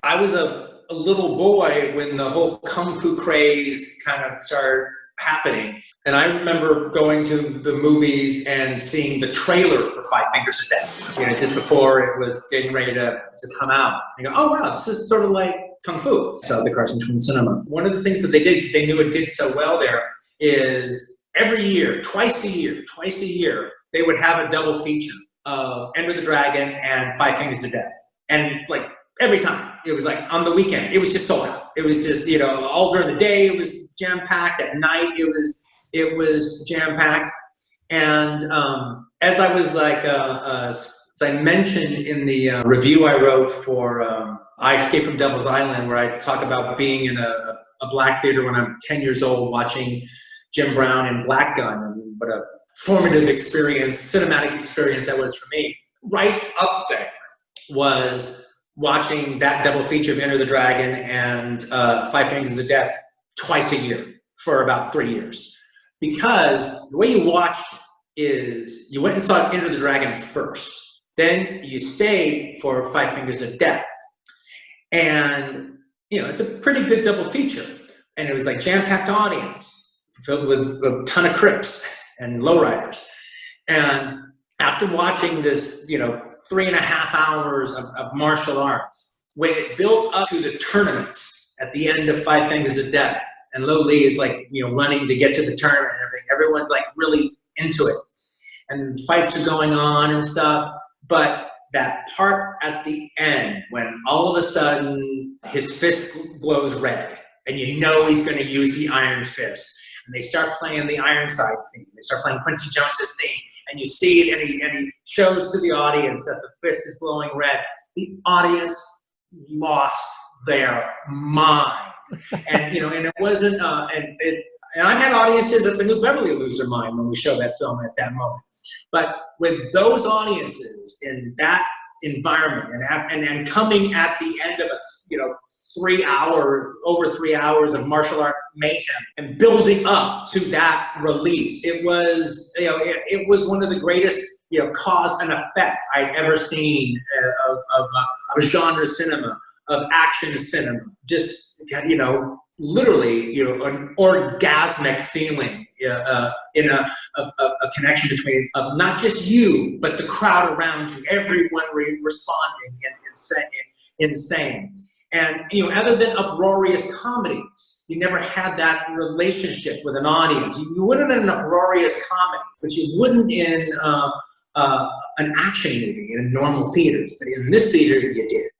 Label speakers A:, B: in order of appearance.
A: I was a little boy when the whole kung fu craze kind of started happening. And I remember going to the movies and seeing the trailer for Five Fingers of Death, just before it was getting ready to come out. You go, oh wow, this is sort of like kung fu. So the Carson Twin Cinema. One of the things that they did, because they knew it did so well there, is every year, twice a year, they would have a double feature of Enter the Dragon and Five Fingers to Death. And like every time, it was like on the weekend, it was just sold out. It was just, all during the day, it was jam-packed. At night, it was jam-packed. And as I was like, as I mentioned in the review I wrote for I Escaped from Devil's Island, where I talk about being in a black theater when I'm 10 years old, watching Jim Brown in Black Gun, and what a formative experience, cinematic experience that was for me. Right up there was watching that double feature of Enter the Dragon and Five Fingers of Death twice a year for about 3 years. Because the way you watched it is you went and saw Enter the Dragon first. Then you stayed for Five Fingers of Death. And, it's a pretty good double feature. And it was like jam-packed audience filled with a ton of Crips and lowriders. And after watching this, 3.5 hours of martial arts, when it built up to the tournaments at the end of Five Fingers of Death, and Lo Lee is like, running to get to the tournament and everything, everyone's like really into it. And fights are going on and stuff. But that part at the end, when all of a sudden his fist glows red, and he's going to use the Iron Fist, and they start playing the Ironside theme, they start playing Quincy Jones's theme, and you see it, and he shows to the audience that the fist is glowing red. The audience lost their mind, and and it wasn't, and I've had audiences at the New Beverly lose their mind when we show that film at that moment. But with those audiences in that environment, and coming at the end of 3 hours, over 3 hours of martial art mayhem, and building up to that release, it was it was one of the greatest cause and effect I'd ever seen of genre cinema, of action cinema. Just literally an orgasmic feeling in a connection between not just you but the crowd around you, everyone responding in saying. And other than uproarious comedies, you never had that relationship with an audience. You wouldn't in an uproarious comedy, but you wouldn't in an action movie in normal theaters. But in this theater, you did.